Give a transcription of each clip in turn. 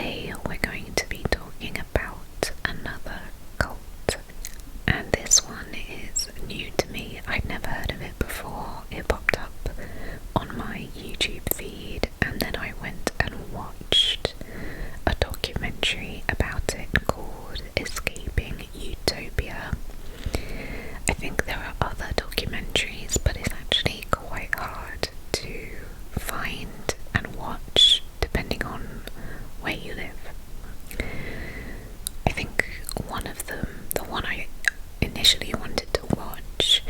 Today we're going to be talking about another cult, and this one is new to me. I'd never heard of it before. It popped up on my YouTube feed, and then I went and watched a documentary about it called Escaping Utopia. I think there are other documentaries, but it's actually quite hard to find and watch depending on where you live. I think one of them, the one I initially wanted to watch,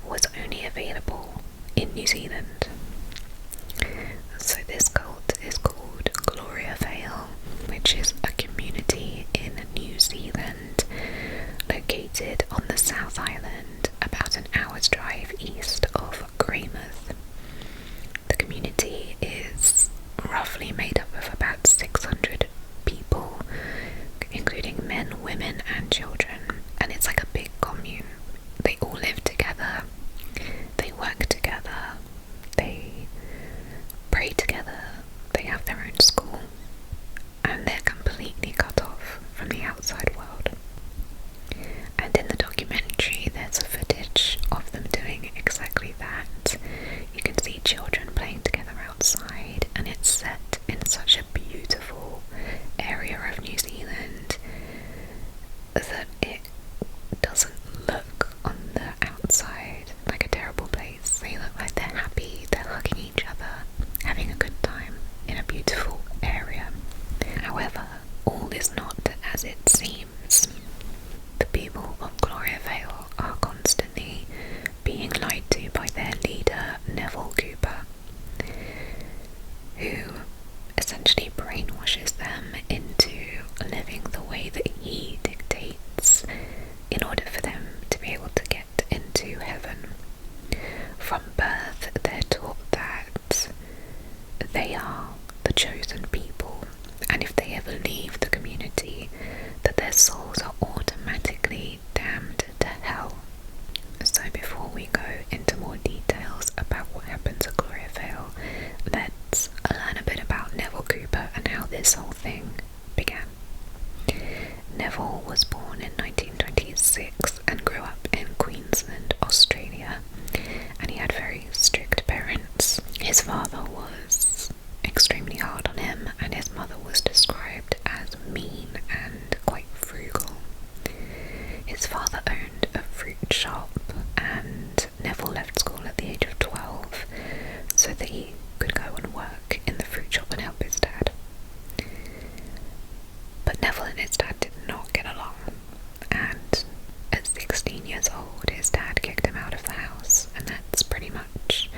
was only available in New Zealand. So this cult is called Gloriavale, which is a community in New Zealand located on the South Island, about an hour's drive east of Greymouth. The community is roughly made up of about 600 people, including men, women and children, and it's like a big commune. They all live together, they work together, they pray together, they have their own school, and they're completely cut off from the outside world. And in the documentary there's a footage of them doing exactly that. You can see children playing together outside, and it's set in such a beautiful area of New Zealand that it doesn't look on the outside like a terrible place. They look like they're happy, they're hugging each other, having a good time in a beautiful area. However, all is not as it seems. The people of Gloriavale are constantly being lied to by their leader, Neville Cooper, who essentially brainwashes them into living the way that he dictates in order for them to be able to get into heaven. From birth, they're taught that they are the chosen people, and if they ever leave the community, that their souls are automatically damned to hell. So before we go into more details about what happens at Gloriavale, let's learn a bit about Neville Cooper and how this whole thing began. Neville was born in 1926 and grew up in Queensland, Australia, and he had very strict parents. His father was extremely hard on him, and his mother was described as mean and quite frugal. His father owned a fruit shop, and Neville left school at the age of 12 so that he could go and work in the fruit shop and help his dad. But Neville and his dad did not get along, and at 16 years old his dad kicked him out of the house, and that's pretty much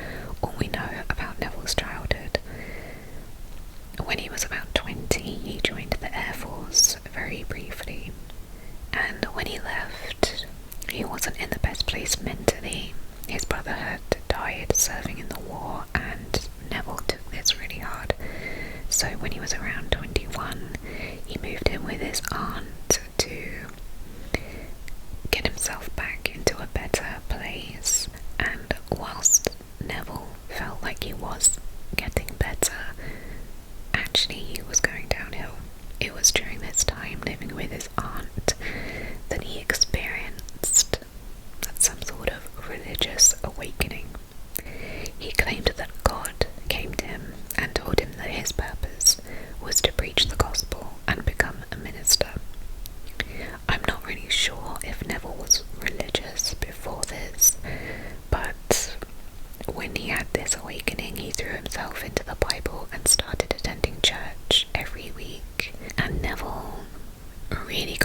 all we know about Neville's childhood. When he was about 20, he joined the Air Force very briefly, and when he left, he wasn't in the best place mentally. His brother had died serving in the war, and Neville took this really hard. So when he was around 21, he moved in with his aunt to get himself back into a better place. And whilst Neville felt like he was getting better, actually he was going downhill. It was during this time living with his aunt that he experienced some sort of religious awakening. He claimed that God came to him and told him that his purpose was to preach the gospel and become a minister. I'm not really sure if Neville was religious before this, but when he had this awakening, he threw himself into the Bible and started attending church every week. And Neville really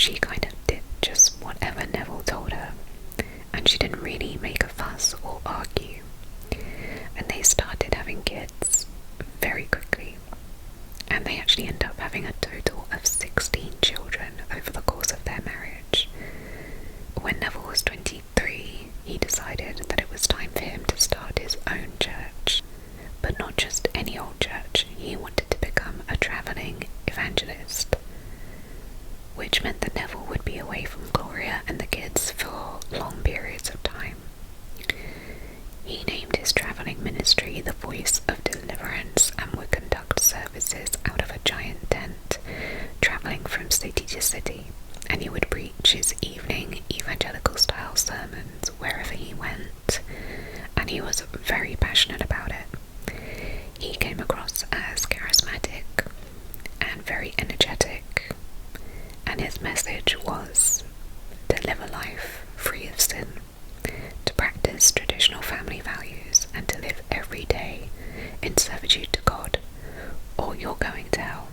she kind of did just whatever Neville told her, and she didn't really make a fuss or argue. And they started having kids very quickly, and they actually ended up having a total of 16 children over the course of their marriage. When Neville was 23, he decided that it was time for him to start his own church. But not just any old church, he wanted to become a travelling evangelist, which meant that Neville would be away from Gloria and the kids for long periods of time. He named his travelling ministry the Voice of Deliverance and would conduct services out of a giant tent, travelling from city to city, and he would preach his evening evangelical style sermons wherever he went, and he was very passionate about it. He came across as charismatic and very energetic, and his message was to live a life free of sin, to practice traditional family values, and to live every day in servitude to God, or you're going to hell.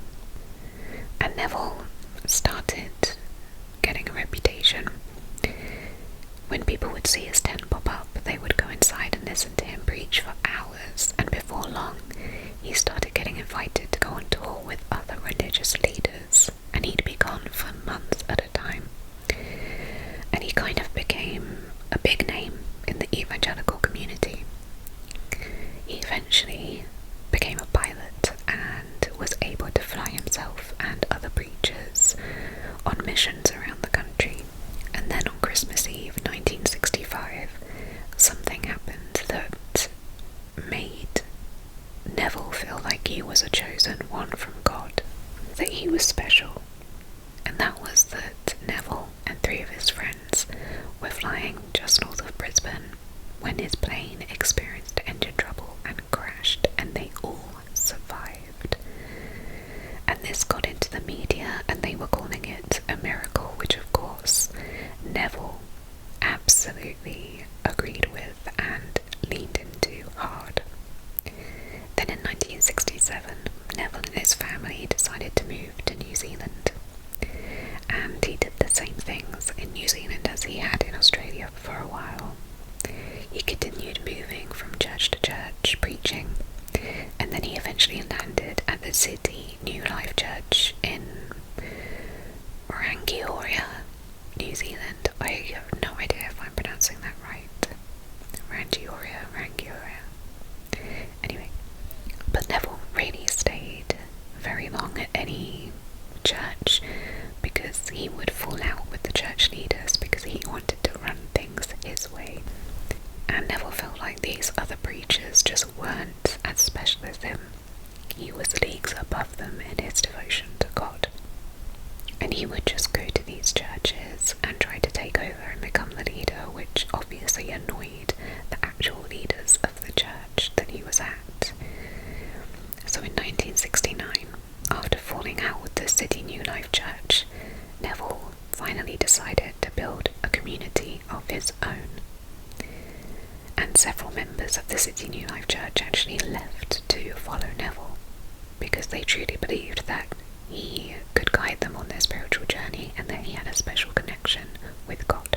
And Neville started getting a reputation. When people would see his tent pop up, they would go inside and listen to him preach for hours, and before long, he started getting invited to go on tour with other religious leaders, and he'd be gone for months at a time. And he kind of became a big name in the evangelical community. He eventually became a pilot and was able to fly himself and other preachers on missions around the country. And then on Christmas Eve 1965, something happened that made Neville feel like he was a chosen one from God, that he was special. And that was that Neville and 3 of his friends were flying just north of Brisbane when his plane experienced engine trouble and crashed, and they all survived. And this got into the media, and they were calling it a miracle, which of course Neville absolutely agreed with and leaned into hard. Then in 1967, Neville and his family decided to move to New Zealand, and he did the same things in New Zealand as he had in Australia for a while. He continued moving from church to church, preaching, and then he eventually landed at the City New Life Church in Rangiora, New Zealand. I have no idea if I'm pronouncing that right. Rangiora. Anyway, but Neville really stayed very long at any church because he would fall out with the church leaders because he wanted to run things his way. And Neville felt like these other preachers just weren't as special as him. He was leagues above them in his devotion to God. And he would just go to these churches and try to take over and become the leader, which obviously annoyed the actual leaders of the church that he was at. So in 1969, after falling out with the City New Life Church, Neville finally decided to build a community of his own. And several members of the City New Life Church actually left to follow Neville because they truly believed that he could guide them on their spiritual journey and that he had a special connection with God.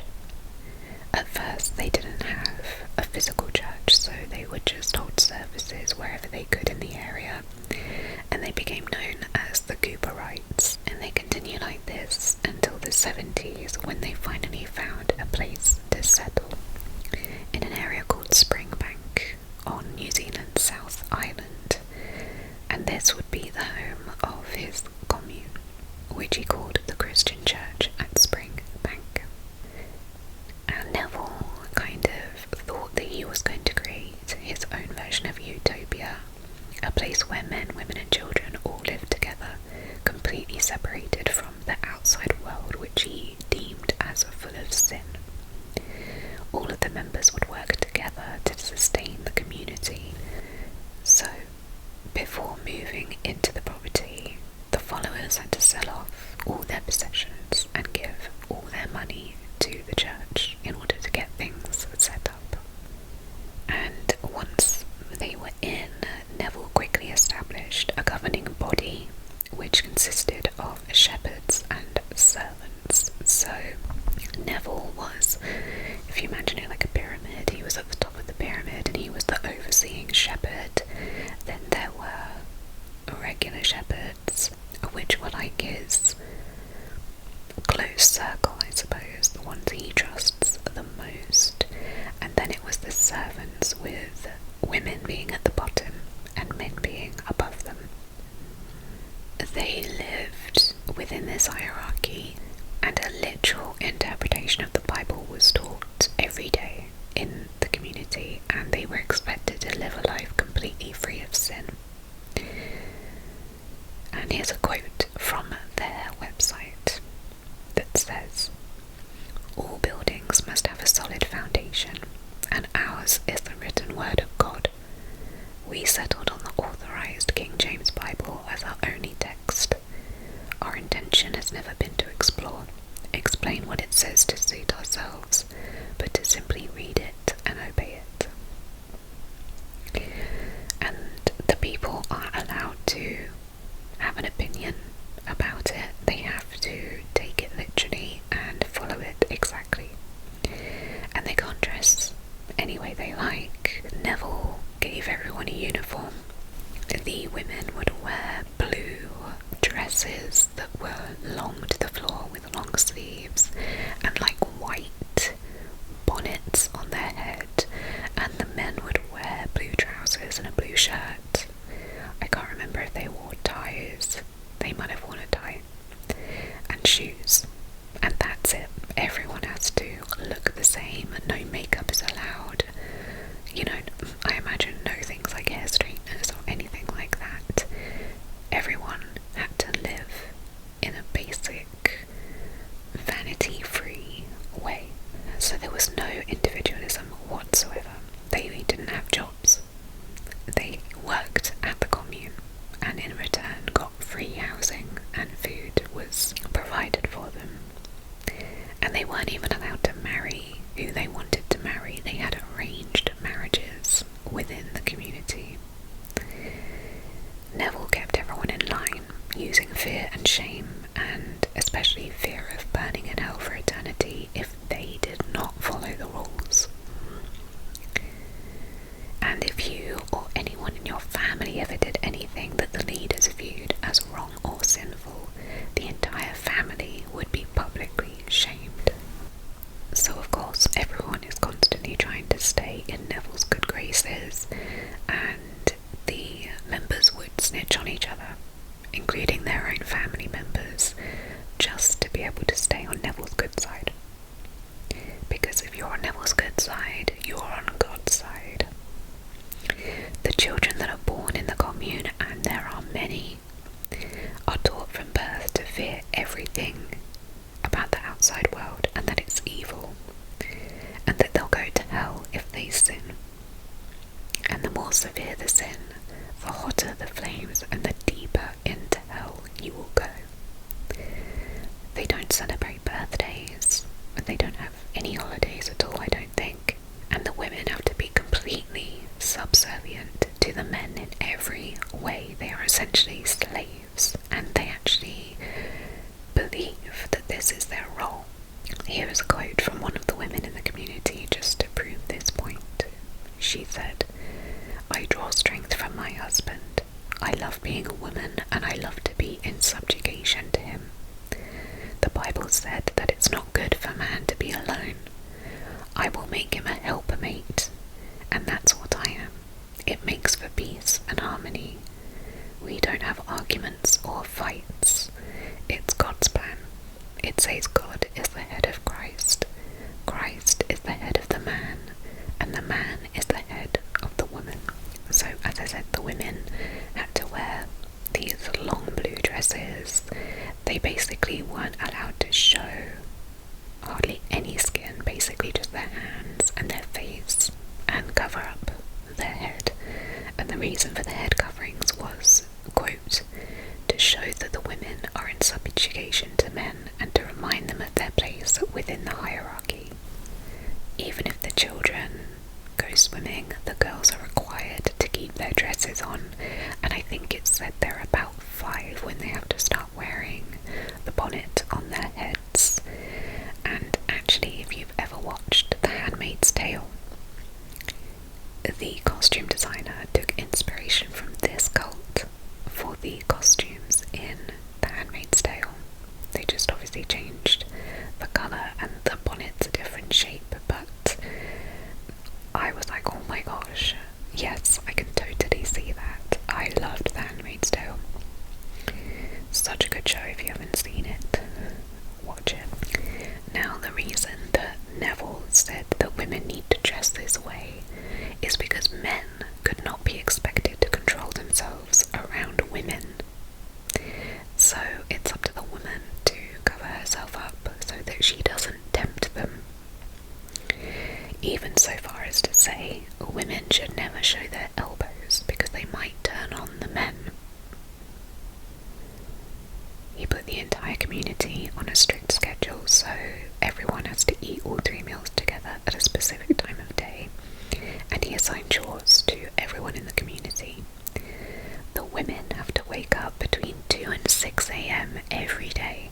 At first, they didn't have a physical church, so they would just hold services wherever they could in the area, and they became known as the Cooperites. And they continued like this until the 70s, when they finally found a place to settle in an area called Springbank on New Zealand's South Island, and this would be the home of his commune, which he called the Christian Church at Springbank. And Neville kind of thought that he was going to create his own version of utopia, a place where men, women and children all lived together, completely separated from the outside world, which he deemed as full of sin. All of the members would work together to sustain the community. So, before moving into dress. So Neville was, if you imagine it like a pyramid, he was at the top of the pyramid and he was the overseeing shepherd. Then there were regular shepherds, which were like his close circle, I suppose, the ones he trusts the most. And then it was the servants, with women being at the bottom and men being above them. They lived within this hierarchy, and a literal interpretation of the Bible was taught every day in the community, and they were expected to live a life completely free of sin. And here's a quote from their website that says, "All buildings must have a solid foundation, and ours is the written word of God. We settled on the authorized King James Bible as our only text. Our intention has never been to explain what it says to suit ourselves, but to simply read it and obey it." And the people are allowed to have an opinion about it. They have to take it literally and follow it exactly. And they can't dress any way they like. Neville gave everyone a uniform. The women would wear blue dresses that were long to the floor with long sleeves and like white bonnets on their head, and the men would wear blue trousers and a blue shirt. I can't remember if they wore ties. They might have worn a tie. And shoes. And that's it. Everyone has to look the same. No makeup is allowed. You know, I imagine no things like hair straighteners or anything like that. Everyone had to live in a basic, vanity-free way. So there was no individualism whatsoever. They didn't have jobs. They worked at the commune, and in return got free housing, and food was provided for them. And they weren't even allowed to marry who they wanted to marry. They had arranged marriages within the community. Neville kept everyone in line, using fear and shame, and especially fear of burning in hell for eternity if they did not follow the rules. And if you or anyone in your family ever did anything that the leaders viewed as wrong or sinful, the entire family would be publicly shamed. So of course everyone is constantly trying to stay in Neville's good graces, and the members would snitch on each other, including their own family members, just to be able to stay on Neville's good side. Because if you're on Neville's good side, you're on God's side. The children that are born in the commune, and there are many, are taught from birth to fear everything about the outside world, and that it's evil, and that they'll go to hell if they sin. And the more severe the sin, the hotter the flames, and the deeper into hell you will go. They don't celebrate birthdays, and they don't have any holidays at all, I don't think. And the women have to be completely subservient to the men in every way. They are essentially slaves, and they actually believe that this is their role. Here is a quote from one of the women in the community just to prove this point. She said, "I draw strength from my husband. I love being a woman, and I love to be in subjugation to him. The Bible said that it's not good for man to be alone. I will make him a helpmate, and that's what I am. It makes for peace and harmony. We don't have arguments or fights. It's God's plan. It says God is the head of Christ. Christ is the head of the man, and the man is the head of the woman." So, as I said, the women had to wear these long blue dresses. They basically weren't allowed to show hardly any skin, basically just their hands and their face, and cover up their head. And the reason for the head coverings was, quote, "to show that the women are in subjugation to men and to remind them of their place within the hierarchy. Even if the children go swimming, the girls are required to keep their dresses on, and I think it's said they're about 5 when they have to start wearing the bonnet on their heads, even so far as to say women should never show their elbows because they might turn on the men. He put the entire community on a strict schedule, so everyone has to eat all 3 meals together at a specific time of day, and he assigned chores to everyone in the community. The women have to wake up between 2 and 6 a.m. every day,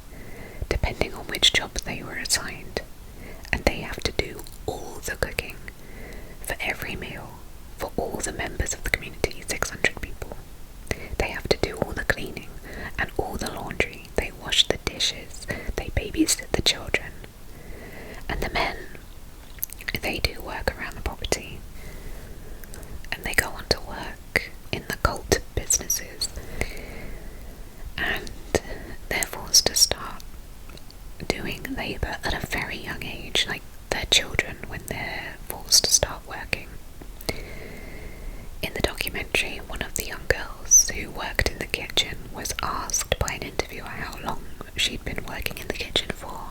depending on which job they were assigned, and they have to do all the cooking for every meal for all the members of the community, 600 people. They have to do all the cleaning and all the laundry. They wash the dishes, they babysit the children. And the men, they do work around the property, and they go on to work in the cult businesses, and they're forced to start doing labour at a very young age, like they're children when they're forced to start working. In the documentary, one of the young girls who worked in the kitchen was asked by an interviewer how long she'd been working in the kitchen for,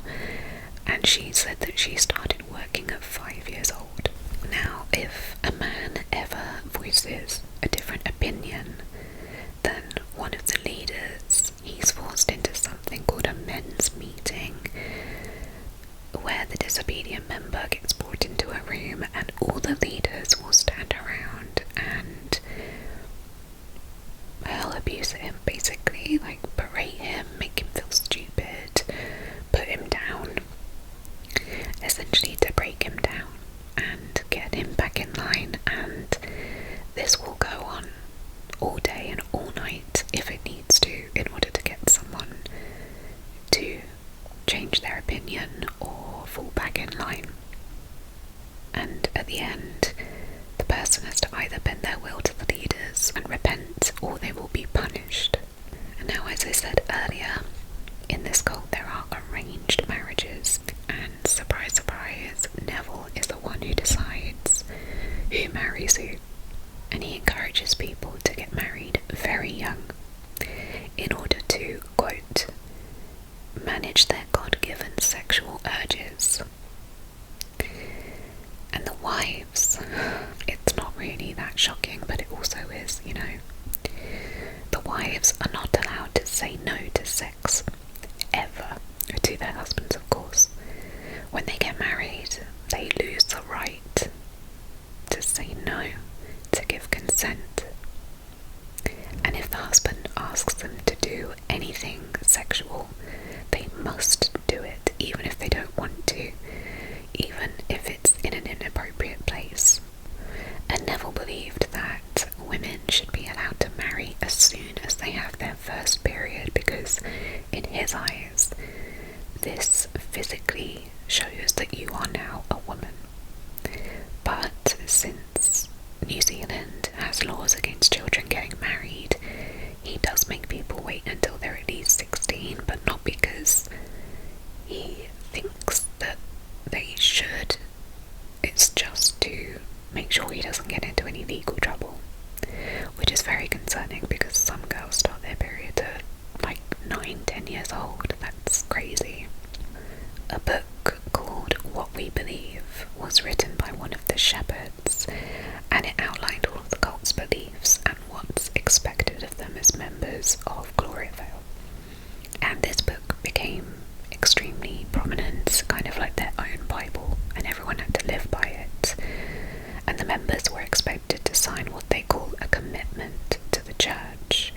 and she said that she started working at 5 years old. Now, if a man ever voices a different opinion than one of the leaders, he's forced into something called a men's meeting, where the disobedient member gets brought into a room and all the leaders will stand around and hurl abuse at him, basically, like berate him, make him feel stupid, put him down, essentially to break him down and get him back in line. And this will go on all day and all night if it needs to, in order to get someone to change their opinion or fall back in line. And at the end, the person has to either bend their will to the leaders and repent, or they will be punished. And now, as I said earlier, in this cult there are arranged marriages, and surprise surprise, Neville is the one who decides who marries who, and he encourages people to get married very young in order to, quote, manage their God-given sexual urges. And the wives, it's not really that shocking, but it also is, you know. The wives are not allowed to say no to sex, ever, to their husbands, of course. When they get married, they lose the right to say no, to give consent. And if the husband asks them to do anything sexual, they must do it, even if they don't want to, even if it's in an inappropriate place. And Neville believed that women should be allowed to marry as soon as they have their first period, because in his eyes, this physically shows that you are now a woman. But since New Zealand has laws against children getting married, he does make people wait until they're at least 16, but not because he thinks that they should. It's just to make sure he doesn't get into any legal trouble, which is very concerning because some girls start their period at like 9-10 years old. That's crazy. A book called What We Believe was written by one of the shepherds, and it outlined all of the cult's beliefs and what's expected of them as members of Gloriavale. And this book became extremely prominent, kind of like their own Bible, and everyone had to live by it. And the members were expected to sign what they call a commitment to the church,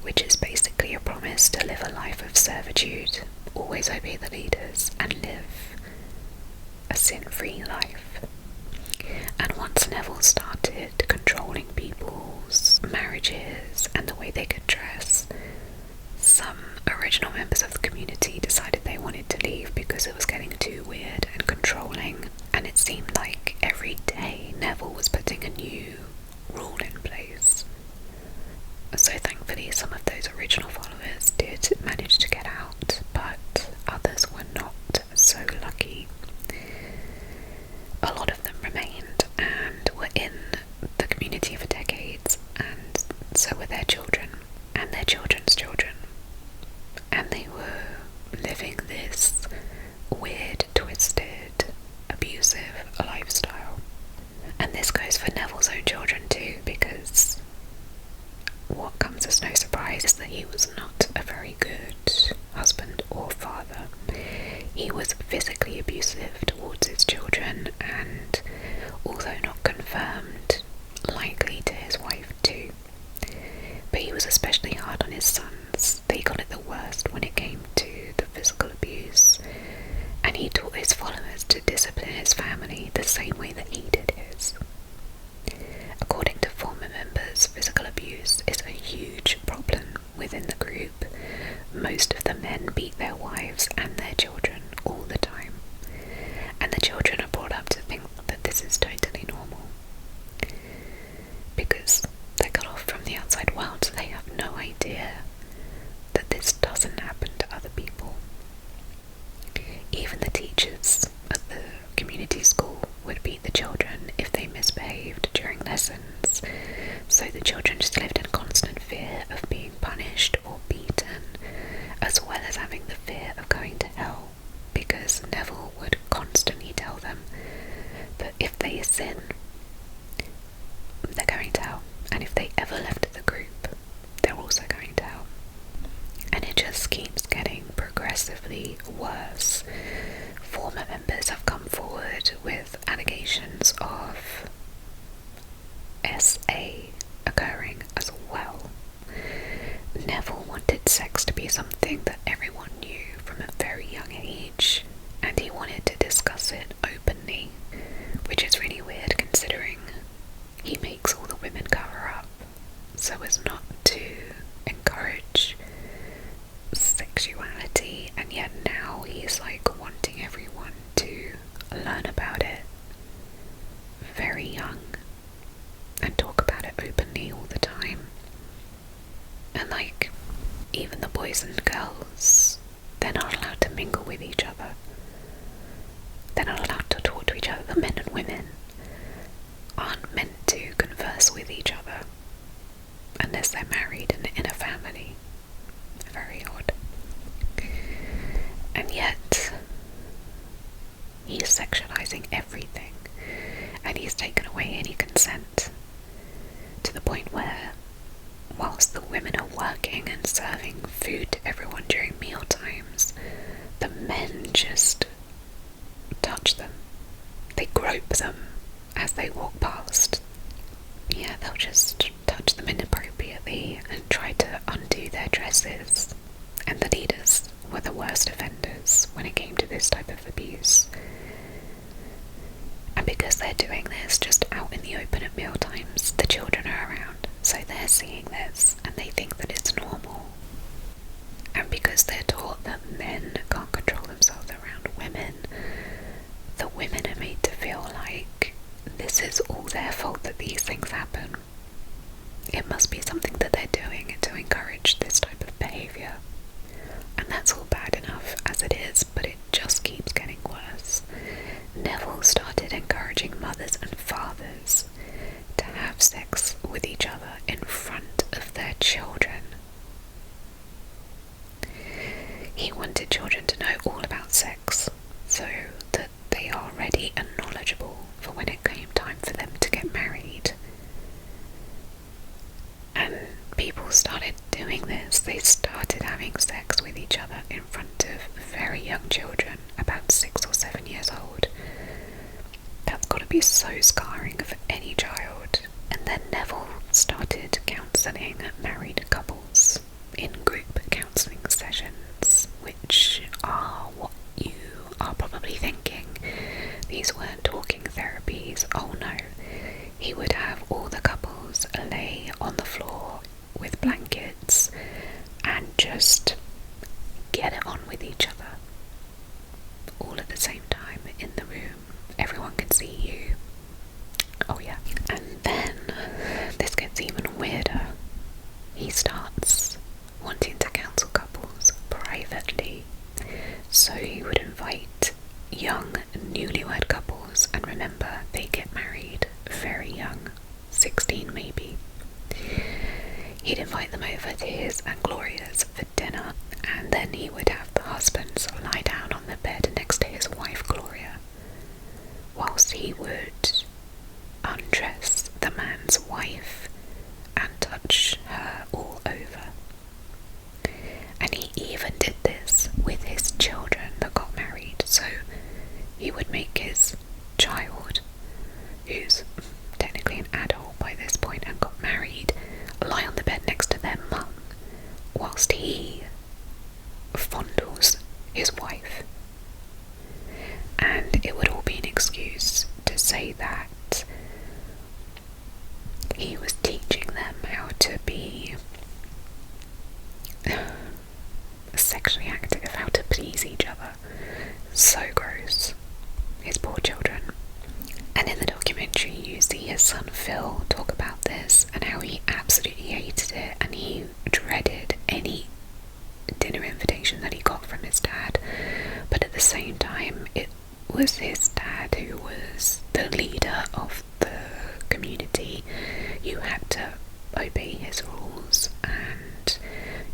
which is basically a promise to live a life of servitude, always obey the leaders, and live a sin-free life. And once Neville started controlling people's marriages and the way they could dress, some original members of the community decided they wanted to leave because it was getting too weird and controlling, and it seemed like every day Neville was putting a new rule in place. So thankfully some of those original followers did manage to get out, but others were not so lucky. A lot of them remained and were in the community for decades, and so were their children and their children's children, and they were living this weird, twisted, abusive lifestyle. Nevil's own children too, because what comes as no surprise is that he was not a very good husband or father. He was physically abusive towards his children, and although not confirmed, likely to his wife too. But he was especially hard on his sons. They got it the worst when it came to the physical abuse, and he taught his followers to discipline his family the same way that he did his. According to former members, physical abuse is a huge problem within the group. Most of the men beat their wives and their children all the time, and the children are brought up to think that this is totally normal, because they're cut off from the outside world, so they have no idea that this doesn't happen to other people. Even the teachers at the community school would beat the children if they misbehaved during lessons, so the children just lived in constant fear of being punished or beaten, as well as having the fear of going to hell, because Neville would constantly tell them that if they sin, they're going to hell, and if they ever left the group, they're also going to hell. And it just keeps getting progressively worse. Former members have come forward with allegations of SA occurring as well. Neville wanted sex to be something that everyone knew from a very young age, and he wanted to discuss it openly, which is really weird considering he makes all the women cover up so as not to encourage sexuality, and yet now he's like wanting everyone to learn about it very young and talk about it openly all the time. And like, even the boys and girls, they're not allowed to mingle with each other. They're not allowed to talk to each other. The men and women aren't meant to converse with each other unless they're married and in a family. Very odd. And yet, he's sexualizing everything, and he's taken away any consent, to the point where, whilst the women are working and serving food to everyone during meal times, the men just touch them. They grope them as they walk past. Yeah, they'll just touch them inappropriately and try to undo their dresses. And the leaders were the worst offenders when it came to this type of abuse. And because they're doing this just out in the open at meal times, the children are around, so they're seeing this and they think that it's normal. And because they're taught that men can't control themselves around women, the women are made to feel like this is all their fault that these things happen. It must be something that they're doing to encourage this type of behaviour. And that's all bad enough as it is, but it just keeps getting worse. Neville started encouraging mothers and fathers to have sex with each other in front of their children. He wanted children to know all about sex, so that they are ready and knowledgeable for when it came time for them to get married. And people started doing this. They started having sex with each other in front of very young children, about 6 or 7 years old. That's got to be so scarring for any child. And then Neville started counselling married couples in group counselling sessions, which are what you are probably thinking. These weren't talking therapies. Oh no. He would have all the couples lay on the floor with blankets and just get it on with each other. All at the same time in the room. Everyone can see you. Oh yeah. And then this gets even weirder. He starts wanting to counsel couples privately. So he would invite young newlywed couples, and remember, they get married very young, 16 maybe. He'd invite them over to his and Gloria's for dinner, and then he would have the husbands lie down on the bed next to his wife Gloria, whilst he would undress the man would make his child, who's technically an adult by this point and got married, lie on the bed next to their mum whilst he fondles his wife. And it would all be an excuse to say that he was teaching them how to be sexually active, how to please each other. So gross. His poor children. And in the documentary you see his son Phil talk about this and how he absolutely hated it and he dreaded any dinner invitation that he got from his dad, but at the same time it was his dad who was the leader of the community. You had to obey his rules and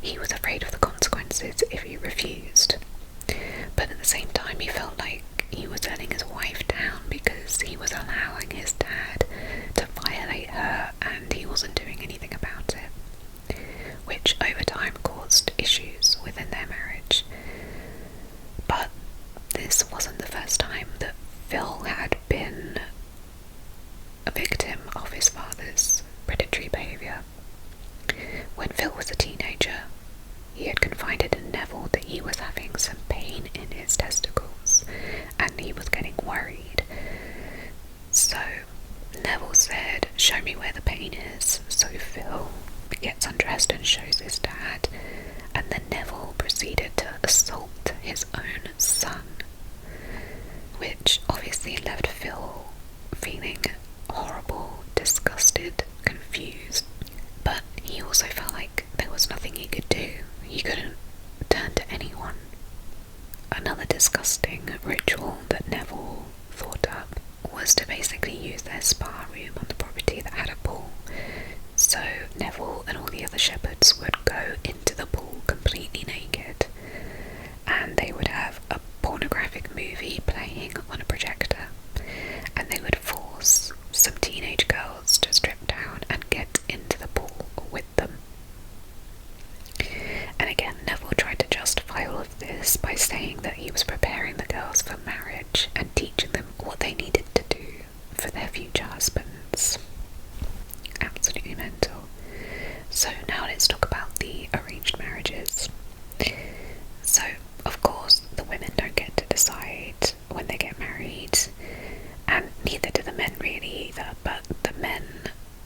he was afraid of the consequences if he refused, but at the same time he felt like he was letting his wife down because he was allowing his dad to violate her and he wasn't doing anything about it, which over time caused issues within their marriage. But this wasn't the first time that Phil had been a victim of his father's predatory behaviour. When Phil was a teenager, he had confided in Neville that he was having some pain in his testicles and he was getting worried. So Neville said, "Show me where the pain is." So Phil gets undressed and shows his dad, and then Neville proceeded to assault his own son, which obviously left Phil feeling horrible, disgusted, confused, but he also felt like there was nothing he could do. He couldn't turn to anyone. Another disgusting ritual that Neville thought up was to basically use their spa room on the property that had a pool. So Neville and all the other shepherds would go into the pool completely naked and they would have a pornographic movie playing on a projector and they would force some teenage girls to strip down and get into the pool with them. And again, Neville tried to justify all of this by saying that he was preparing the girls for marriage and teaching them what they needed to do for their future husbands. Absolutely mental. So now let's talk about the arranged marriages. So, of course, the women don't get to decide when they get married, and neither do the men really either, but the men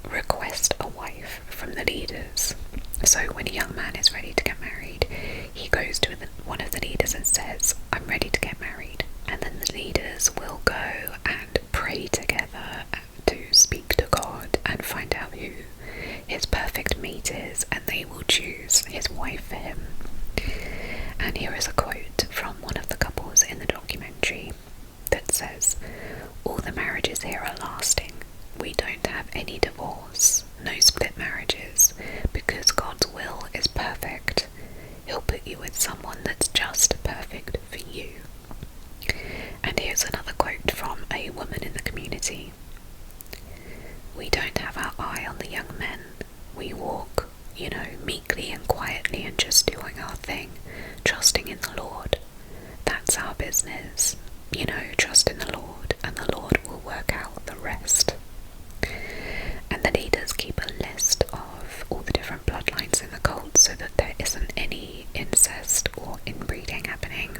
request a wife from the leaders. So when a young man is ready to get married, he goes to one of the leaders and says, "I'm ready to get married." And then the leaders will go and pray together to speak to God and find out who his perfect mate is, and they will choose his wife for him. And here is a quote from one of the couples in the documentary that says, "All the marriages here are lasting. We don't have any divorce, no split marriages, because God's will is perfect. He'll put you with someone that's just perfect for you." And here's another quote from a woman in the community. "We don't have our eye on the young men. We walk, meekly and quietly and just doing our thing, trusting in the Lord. That's our business. Trust in the Lord, and the Lord will work out the rest." And the leaders keep a list of all the different bloodlines in the cult so that there isn't any incest or inbreeding happening.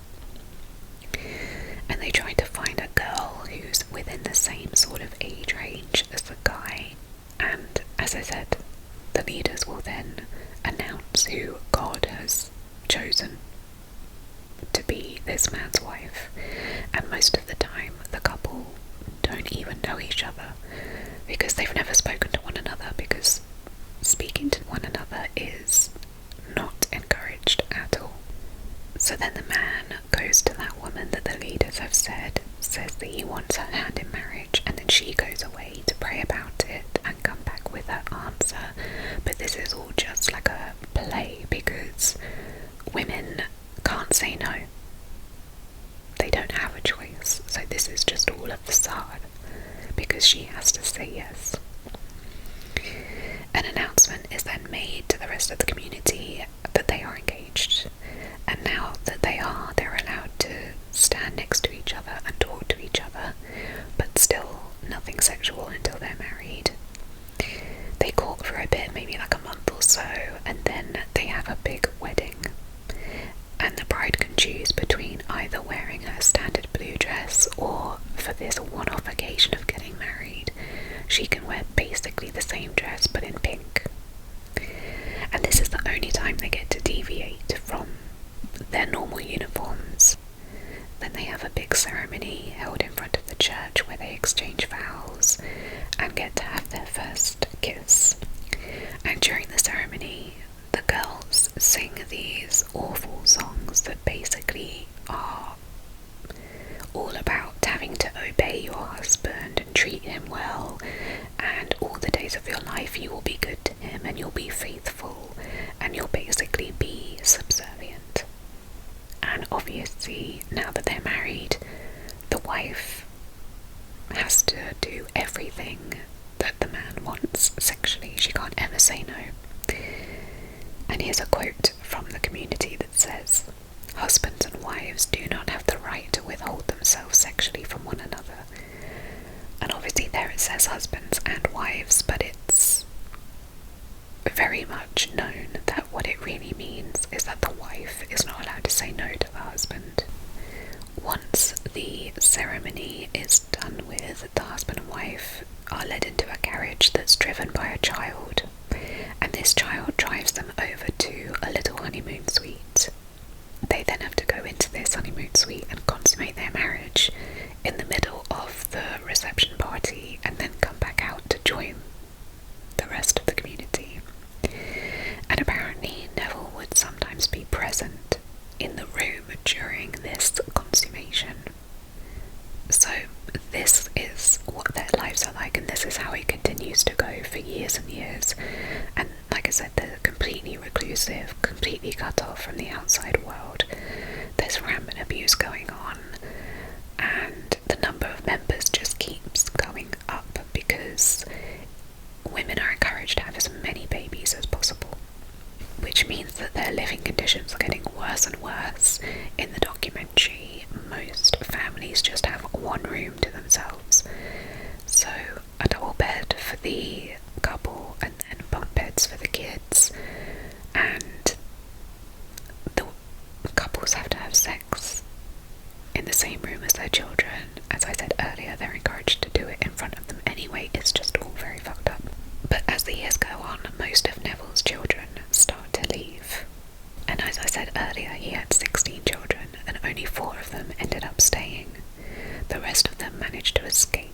And they try to find a girl who's within the same sort of age range as the guy. And as I said, the leaders will then announce who God has chosen to be this man's wife. And most of the time, the couple don't even know each other because they've never spoken to one another, because speaking to one another is not encouraged at all. So then the man goes to that woman that the leaders have said, says that he wants her hand in marriage, and then she goes away to pray about it and come back with her answer. But this is all just like a play because women can't say no. They don't have a choice. So this is just all a facade because she has to say yes. An announcement is then made to the rest of the community that they are engaged, and now that they're allowed to stand next to each other and talk to each dress, or for this one-off occasion of getting married, she can wear basically the same dress but in pink. And this is the only time they get to deviate from their normal uniforms. Then they have a big ceremony held in front of the church where they exchange vows and get to have their first kiss. And during the ceremony, the girls sing these awful songs that basically are all about having to obey your husband and treat him well, and all the days of your life you will be good to him and you'll be faithful and you'll basically be subservient. And obviously, now that they're married, the wife has to do everything that the man wants sexually. She can't ever say no. And here's a quote from the community that says, "Husbands and wives do not have the right to withhold themselves sexually from one another." And obviously there it says husbands and wives, but it's very much known that what it really means is that the wife is not allowed to say no to the husband. Once the ceremony is done with, the husband and wife are led into a carriage that's driven by a child, and this child drives them over to a little honeymoon suite. They then have to go into this honeymoon suite and consummate their marriage in the middle of the reception party, and then come back out to join the rest of the community. And apparently Neville would sometimes be present in the room during this consummation. So this is what their lives are like, and this is how it continues to go for years and years. And like I said, they're completely reclusive, completely cut off from the outside world. There's rampant abuse going on, and the number of members just keeps going up because women are encouraged to have as many babies as possible, which means that their living conditions are getting worse and worse. In the documentary, most families just have one room to themselves, so a double bed for the couple and then bunk beds for the kids, and the couples have to have sex in the same room as their children. As I said earlier, they're encouraged to do it in front of them anyway. It's just all very fucked up. But as the years go on, most of Neville's children start to leave. And as I said earlier, he had 16 children and only 4 of them ended up staying. The rest of them managed to escape.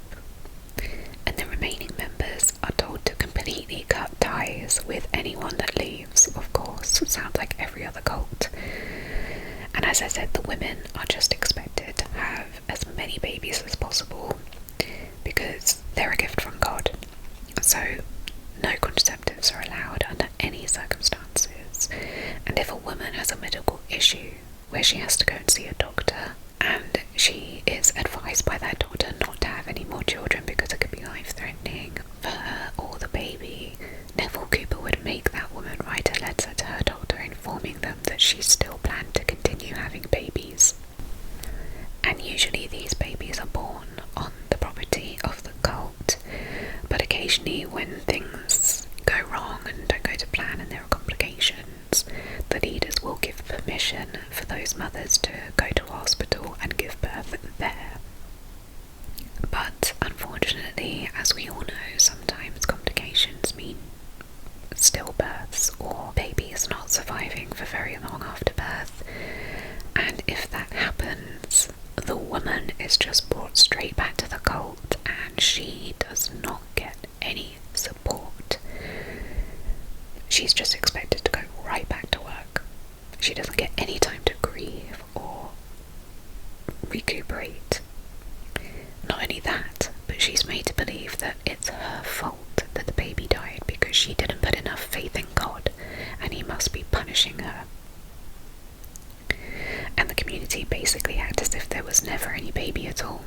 And the remaining members are told to completely cut ties with anyone that leaves, of course. It sounds like every other cult. And as I said, the women are just expected to have as many babies as possible because they're a gift from God. So no contraceptives are allowed under any circumstances. And if a woman has a medical issue where she has to go and see a doctor, and she is advised by that doctor not to have any more children because it could be life-threatening for her or the baby, Neville Cooper would make that woman write a letter to her doctor informing them that she still planned to continue having babies. And usually these babies are born on the property of the cult, but occasionally when things go wrong and don't go to plan and there are complications, the leaders will give permission for those mothers to go to a hospital and give birth there. But unfortunately, as we all know, sometimes complications mean stillbirths or babies not surviving for very long after birth. And if that happens, the woman is just brought straight back to the cult and she does not get any support. She's just expected to go right back to work. She doesn't get any time to grieve or recuperate. Not only that, but she's made to believe that it's her fault that the baby died because she didn't put enough faith in God and he must be punishing her. And the community basically act as if there was never any baby at all.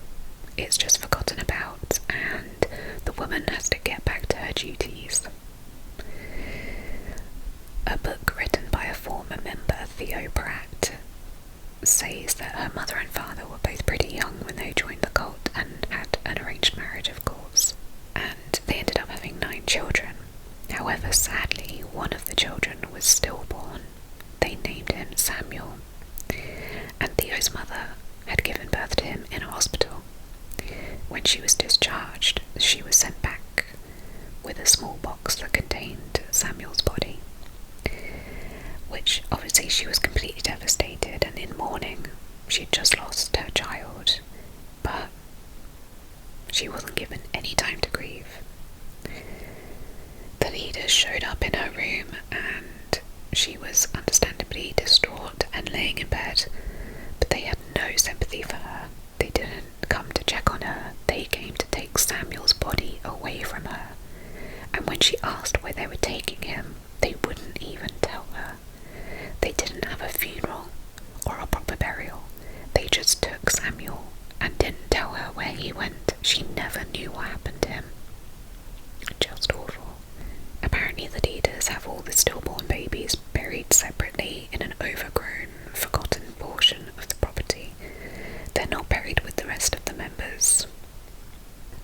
It's just forgotten about and the woman has to get back to her duties. A book written by a former member, Theo Pratt, says that her mother and father were both pretty young when they joined the cult and had an arranged marriage, of course, and they ended up having 9 children. However, sadly, one of the children was stillborn. They named him Samuel, and Theo's mother had given birth to him in a hospital she was discharged, she was sent back with a small box that contained Samuel's body, which obviously she was completely devastated and in mourning. She'd just lost her child, but she wasn't given any time to grieve. The leaders showed up in her room and she was understandably distraught and laying in bed, but they had no sympathy for her. They didn't come to check on her, they came to take Samuel's body away from her. And when she asked where they were taking him, they wouldn't even tell her. They didn't have a funeral or a proper burial. They just took Samuel and didn't tell her where he went. She never knew what happened to him. Just awful. Apparently the leaders have all the stillborn babies buried separately in an overgrown, forgotten portion of the property. They're not buried with the rest of the members.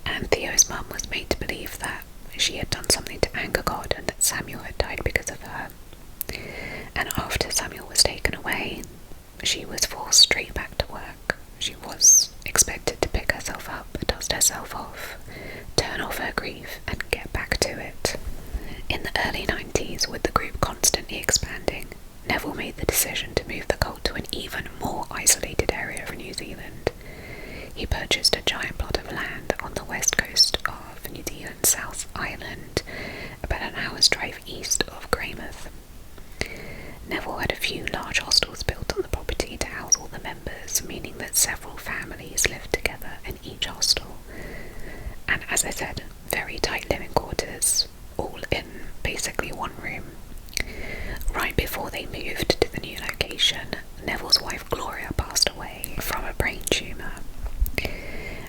And Theo's mum was made to believe that she had done something to anger God and that Samuel had died because of her. And after Samuel was taken away, she was forced straight back to work. She was expected to pick herself up, dust herself off, turn off her grief and get back to it. In the early 90s, with the group constantly expanding, Neville made the decision to move the cult to an even more isolated area of New Zealand. He purchased a giant plot of land on the west coast of New Zealand's South Island, about an hour's drive east of Greymouth. Neville had a few large hostels built on the property to house all the members, meaning that several families lived together in each hostel. And as I said, very tight living quarters, all in basically one room. Right before they moved to the new location, Neville's wife Gloria passed away from a brain tumour.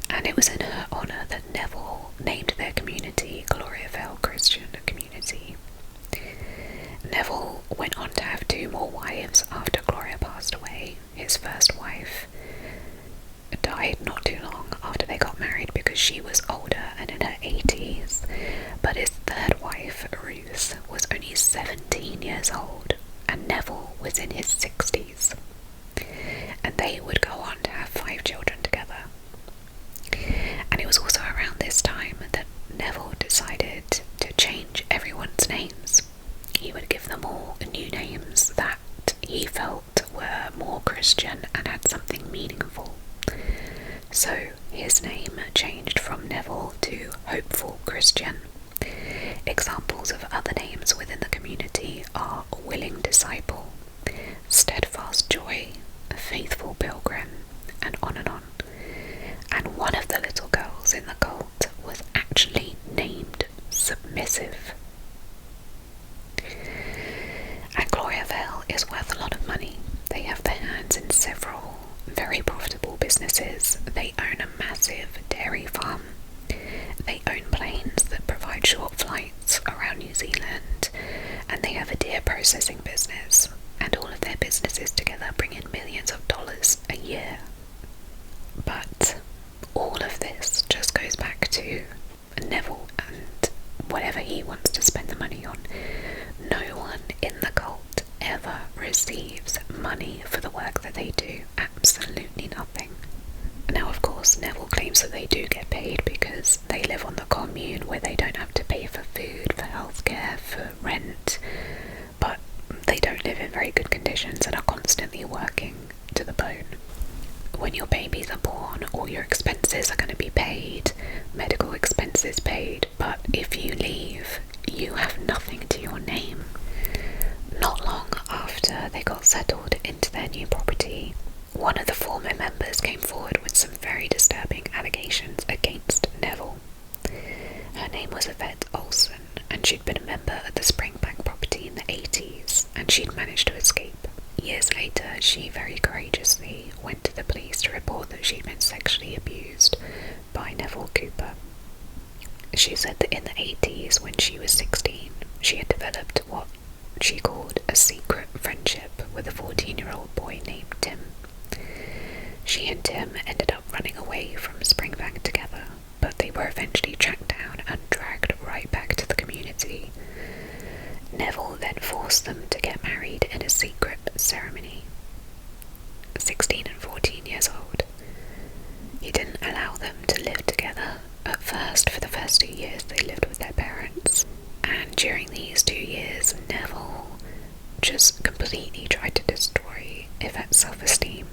And it was in her honour that Neville named their community Gloriavale Christian Community. Neville went on to have 2 more wives after Gloria passed away. His first wife died not too long after they got married because she was older and in her 80s, but his third wife, Ruth, was only 17 years old and Neville was in his 60s. And they would go on to have 5 children together. And it was also around this time that Neville decided to change everyone's names. He would give them all new names that he felt were more Christian and had something meaningful. So his name changed from Neville to Hopeful Christian. Examples of other names within the community are Willing Disciple, Steadfast Joy, Faithful Pilgrim, and on and on. And one of the little girls in the cult was actually named Submissive. And Gloriavale is worth a lot of money. They have their hands in several very profitable businesses. They own a massive dairy farm. They own planes that provide short flights around New Zealand. And they have a deer processing business. And all of their businesses together bring in millions of dollars a year. But all of this just goes back to Neville and whatever he wants to spend the money on. No one in the cult ever receives money for the work that they do. Absolutely nothing. Now, of course, Neville claims that they do get paid because they live on the commune where they don't have to pay for food, for healthcare, for rent, but they don't live in very good conditions and are constantly working to the bone. When your babies are born, all your expenses are going to be paid, medical expenses paid, but if you leave, you have nothing to your name. Not long after they got settled into their new property, one of the former members came forward with some very disturbing allegations against Neville. Her name was Yvette Olsen, and she'd been a member of the Springbank property in the 80s, and she'd managed to escape. Years later, she very courageously went to the police to report that she'd been sexually abused by Neville Cooper. She said that in the 80s, when she was 16, she had developed what she called a secret friendship with a 14-year-old boy named Tim. She and Tim ended up running away from Springbank together, but they were eventually tracked down and dragged right back to the community. Neville then forced them to get married in a secret ceremony. 16 and 14 years old. He didn't allow them to live together first, for the first 2 years, they lived with their parents, and during these 2 years, Neville just completely tried to destroy Yvette's self-esteem.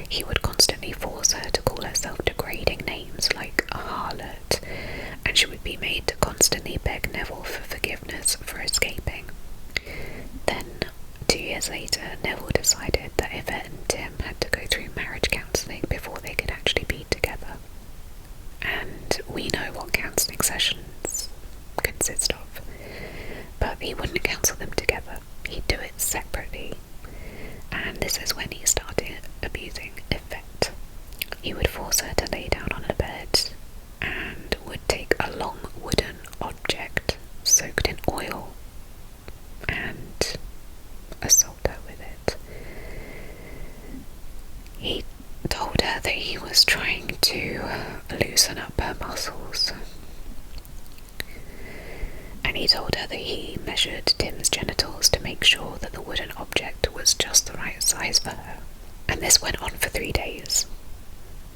He would constantly force her to call herself degrading names like a harlot, and she would be made to constantly beg Neville for forgiveness for escaping. Then, 2 years later, Neville decided that Yvette and Tim had to go through marriage counselling before they could actually be together. And we know what counselling sessions consist of, but he wouldn't counsel them together. He'd do it separately, and this is when he started abusing Yvette. He would force her to lay down on a bed and would take a long wooden object soaked in oil and assault her with it. He told her that he was trying to loosen up her muscles, and he told her that he measured Tim's genitals to make sure that the wooden object was just the right size for her. And this went on for 3 days.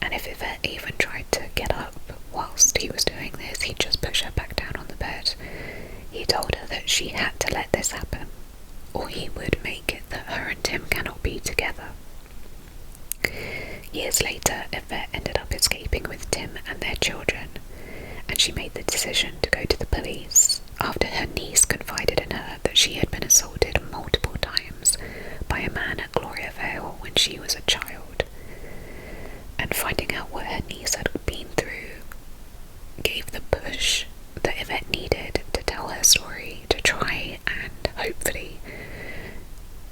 And if Yvette even tried to get up whilst he was doing this, he'd just push her back down on the bed. He told her that she had to let this happen, or he would make it that her and Tim cannot be together. Years later, Yvette ended up escaping with Tim and their children, and she made the decision to go to the police after her niece confided in her that she had been assaulted multiple times by a man at Gloriavale when she was a child. And finding out what her niece had been through gave the push that Yvette needed to tell her story, to try and hopefully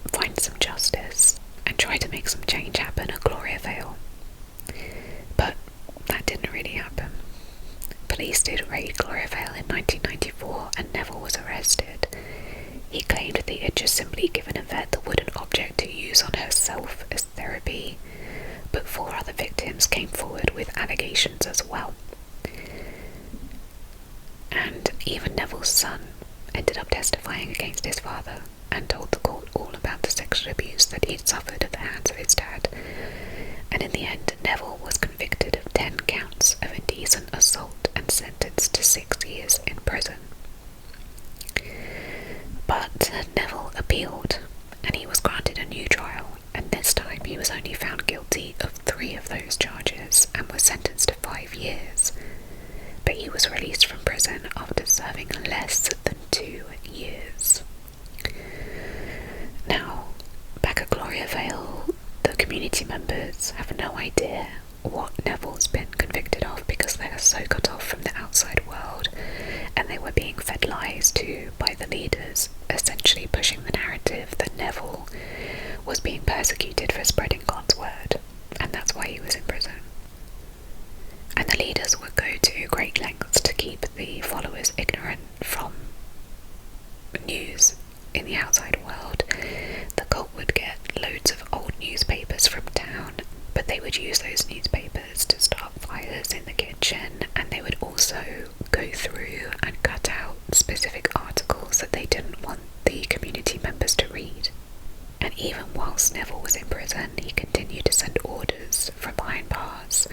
find some justice and try to make some change happen at Gloriavale. But that didn't really happen. Police did raid Gloriavale in 1994 and Neville was arrested. He claimed that he had just simply given Yvette the wooden object to use on herself as therapy, but 4 other victims came forward with allegations as well. And even Neville's son ended up testifying against his father and told the court all about the sexual abuse that he'd suffered at the hands of his dad. And in the end, Neville was convicted of 10 counts of indecent assault and sentenced to 6 years in prison. But Neville appealed, and he was granted a new trial, and this time he was only found guilty of 3 of those charges and was sentenced to 5 years. But he was released from prison after serving less than 2 years. Now, back at Gloriavale, the community members have no idea what Neville's been convicted of because they are so cut off from the outside world, and they were being fed lies too by the leaders, essentially pushing the narrative that Neville was being persecuted for spreading God's word, and that's why he was in prison. And the leaders would go to great lengths to keep the followers ignorant from news in the outside world. The cult would get loads of old newspapers from town, but they would use those newspapers to start fires in the kitchen, and they would also go through and cut out specific articles that they didn't want the community members to read. And even whilst Neville was in prison, he continued to send orders from behind bars.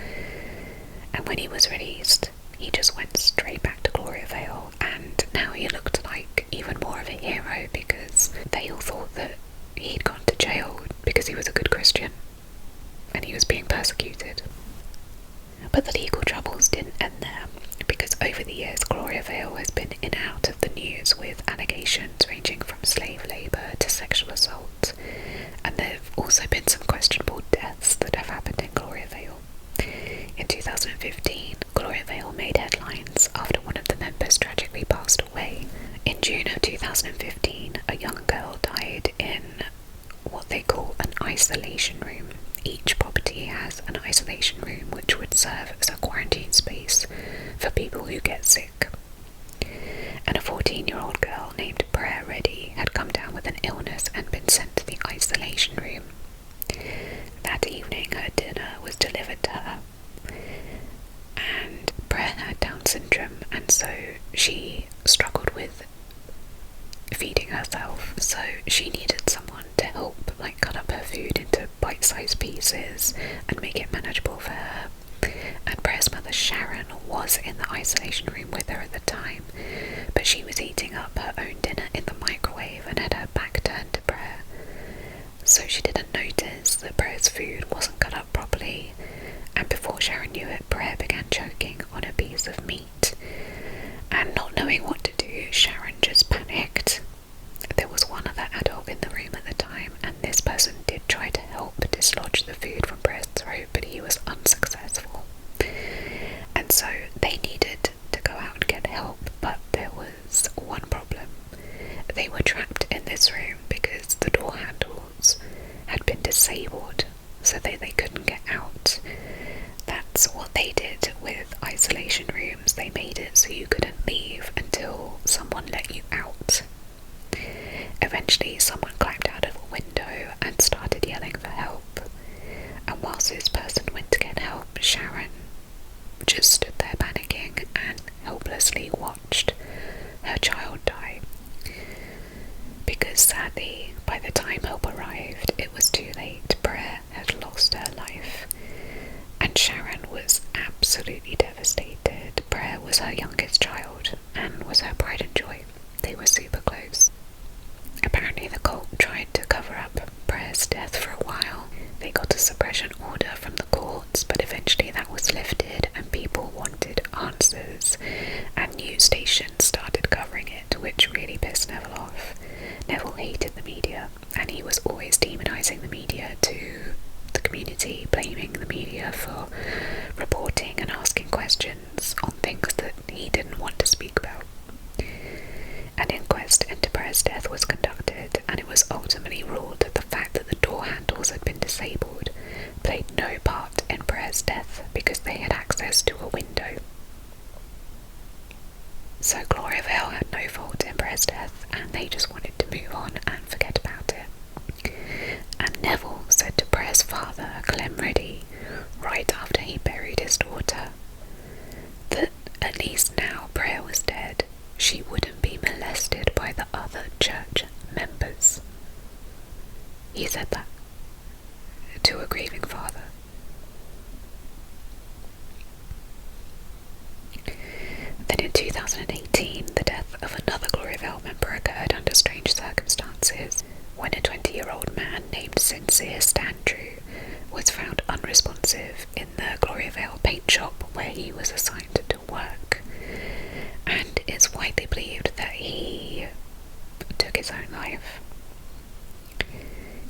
And when he was released, he just went straight back to Gloriavale, and now he looked like even more of a hero because they all thought that he'd gone to jail because he was a good Christian and he was being persecuted. But the legal troubles didn't end there, because over the years Gloriavale has been in and out of the news with allegations ranging from slave labour to sexual assault, and there have also been some questionable deaths that have happened in Gloriavale. In 2015, Gloriavale made headlines after one of the members tragically passed away. In June of 2015, a young girl died in what they call an isolation room. Each property has an isolation room which would serve as a quarantine space for people who get sick. And a 14-year-old girl named Prayer Reddy had come down with an illness and been sent to the isolation room. That evening, her dinner was delivered to her. And Prayer had Down syndrome, and so she struggled with feeding herself, so she needed someone to help cut up her food into bite-sized pieces and make it manageable for her. And Prayer's mother Sharon was in the isolation room with her at the time, but she was eating up her own dinner in the microwave and had her back turned to Brer. So she didn't notice that Brer's food wasn't cut up properly, and before Sharon knew it, Brer began choking on a piece of meat. And not knowing what to do, Sharon just panicked. There was one other adult in the room at the time, and this person did try to help dislodge the food from Brer's throat, but he was unsuccessful. And so they needed to go out and get help, but there was one problem. They were trapped in this room because the door handles had been disabled, so they couldn't get out. That's what they did with isolation rooms. They made it so you couldn't leave until someone let you out. Eventually someone climbed out of a window and started yelling for help, and whilst this person went to get help, Sharon just stood there panicking and helplessly watched her child die. Because sadly, by the time help arrived, it was too late. Brer had lost her life, and Sharon was absolutely devastated. Brer was her youngest child and was her pride and joy. They were super close. Apparently the cult tried to cover up Brer's death for a while. They got a suppression order from the courts, but eventually that was lifted and people wanted answers, and news stations started covering it, which really pissed Neville off. Neville hated the media, and he was always demonising the media to the community, blaming the media for reporting and asking questions on things that he didn't want to speak about. An inquest into Brer's death was conducted, and it was ultimately ruled that the fact that the door handles had been disabled played no part in Brer's death because they had access to a window. So Gloriavale had no fault in Brer's death, and they just wanted to move on and forget about it. And Neville said to Brer's father, Clem Reddy, right after he buried his daughter, that at least now Brer was dead, she wouldn't be molested by the other church members. He said that to a grieving father. Then in 2018, the death of another Gloriavale member occurred under strange circumstances when a 20-year-old man named Sincere Standrew was found unresponsive in the Gloriavale paint shop where he was assigned to work, and it's widely believed that he took his own life.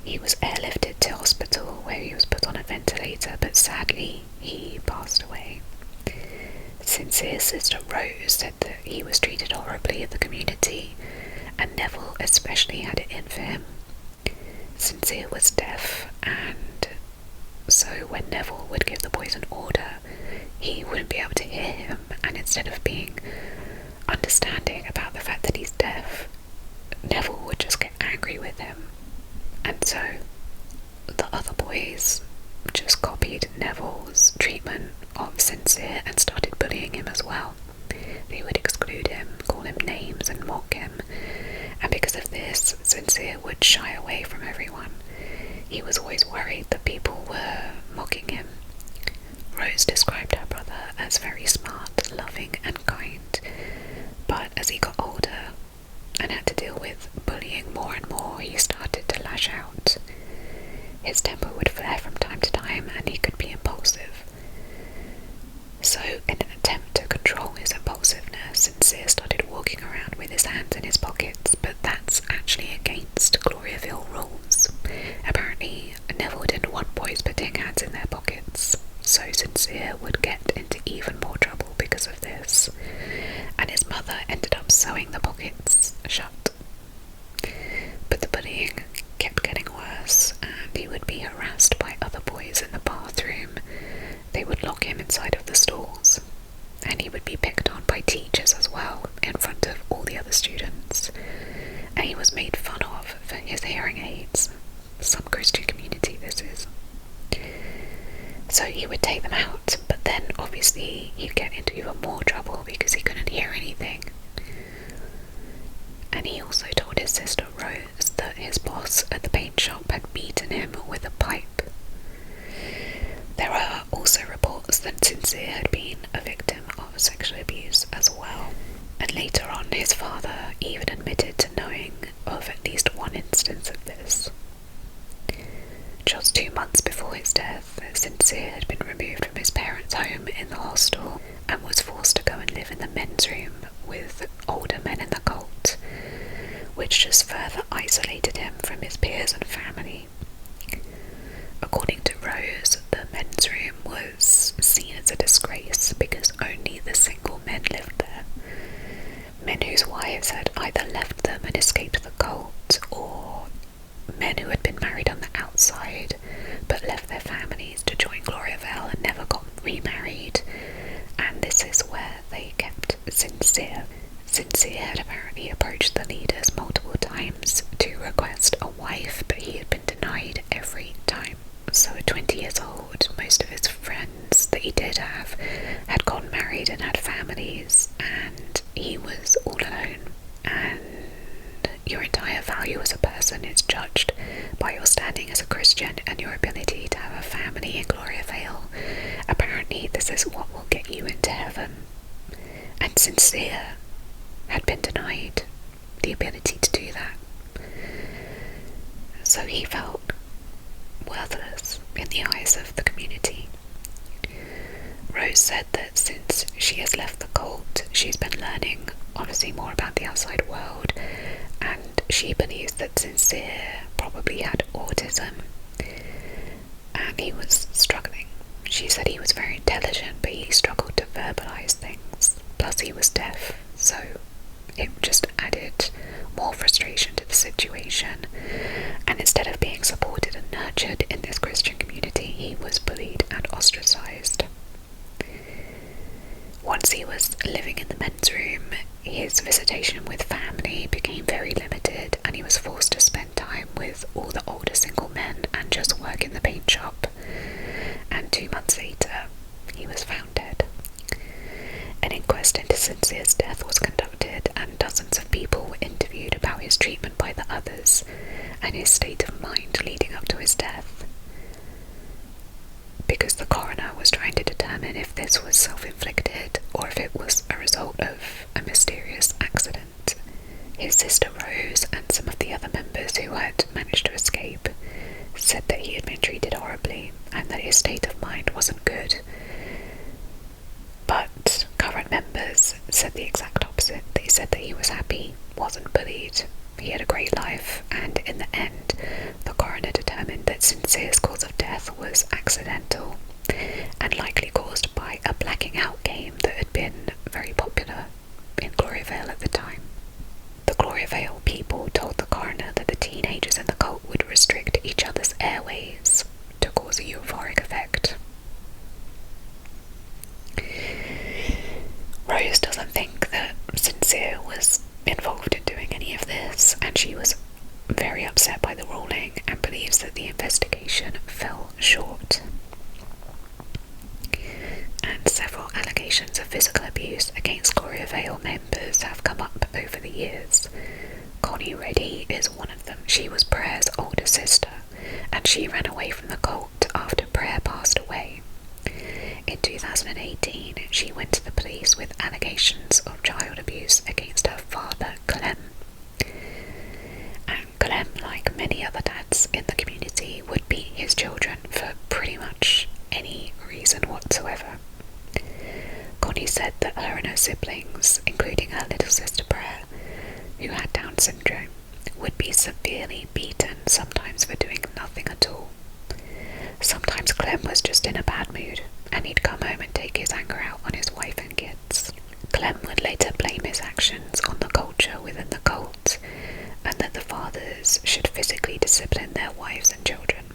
He was airlifted to hospital where he was put on a ventilator, but sadly he passed away. Sincere's sister Rose said that he was treated horribly in the community, and Neville especially had it in for him. Sincere was deaf, and so when Neville would give the boys an order, he wouldn't be able to hear him, and instead of being understanding about the fact that he's deaf, Neville would just get angry with him. And so the other boys just copied Neville's treatment of Sincere and started bullying him as well. They would exclude him, call him names and mock him, and because of this, Sincere would shy away from everyone. He was always worried that people were mocking him. Rose described her brother as very smart, loving and kind, but as he got older and had to deal with bullying more and more, he started to lash out. His temper would flare from time to time, and he could be impulsive. So, in an attempt to control his impulsiveness, Sincere started walking around with his hands in his pockets, but that's actually against Gloriavale rules. Apparently, Neville didn't want boys putting hands in their pockets, so Sincere would get into even more trouble because of this, and his mother ended up sewing the pockets shut. But the bullying kept getting worse, and he would be harassed by other boys in the bathroom. They would lock him inside of the stalls, and he would be picked on by teachers as well in front of all the other students, and he was made fun of for his hearing aids. Some Christian community this is. So he would take them out, but then obviously he'd get into even more trouble because he couldn't hear anything. And he also told his sister Rose that his boss at the paint shop had beaten him with a pipe. There are also reports that Sincere had been a victim of sexual abuse as well, and later on his father even admitted to knowing of at least one instance of this. Just 2 months before his death, Sincere had been removed from his parents' home in the hostel and was forced to go and live in the men's room with older men in the cult, which just further isolated him from his peers and family. According to Rose, the men's room was seen as a disgrace because only the single men lived there. Men whose wives had either left them and escaped the cult, or men who had been married on the outside but left their families to join Gloriavale and never got remarried, and this is where they kept Sincere. Sincere had apparently approached the leaders multiple times to request a wife, but he had been denied every time. So at 20 years old, most of his friends that he did have had gone married and had families, and he was all alone. And your entire value as a person is judged by your standing as a Christian and your ability to have a family in Gloriavale. Apparently this is what will get you into heaven. And Sincere had been denied the ability to do that. So he felt worthless in the eyes of the community. Rose said that since she has left the cult, she's been learning obviously more about the outside world, and she believes that Sincere probably had autism and he was struggling. She said he was very intelligent, but he struggled to verbalize things, plus he was deaf, so it just added more frustration to the situation, and instead of being supported and nurtured in this Christian community, he was bullied and ostracized. Once he was living in the men's room, his visitation with family became very limited, and he was forced to spend time with all the older single men and just work in the paint shop. And 2 months later, he was found dead. An inquest into Sincere's death was conducted, and dozens of people were interviewed about his treatment by the others and his state of mind leading up to his death, because the coroner was trying to determine if this was self-inflicted or if it was a result of a mysterious accident. His sister Rose and some of the other members who had managed to escape said that he had been treated horribly and that his state of mind wasn't good. But current members said the exact opposite. They said that he was happy, wasn't bullied, he had a great life, and in the end, the coroner determined that Sincere's cause of death was accidental and likely caused by a blacking out game that had been very popular in Gloriavale at the time. The Gloriavale people told the coroner that the teenagers in the cult would restrict each other's airways to cause a euphoric effect. Rose doesn't think that Sincere was involved in doing any of this, and she was very upset by the ruling and believes that the investigation fell short. And several allegations of physical abuse against Gloriavale members have come up over the years. Connie Reddy is one of them. She was Prayer's older sister, and she ran away from the cult after Prayer passed away. In 2018, she went to the police with allegations of child abuse against her father, Clem. And Clem, like many other dads in the community, would beat his children for pretty much any reason whatsoever. Connie said that her and her siblings, including her little sister Prayer, who had Down syndrome, would be severely beaten, sometimes for doing nothing at all. Sometimes Clem was just in a bad mood, and he'd come home and take his anger out on his wife and kids. Clem would later blame his actions on the culture within the cult, and that the fathers should physically discipline their wives and children.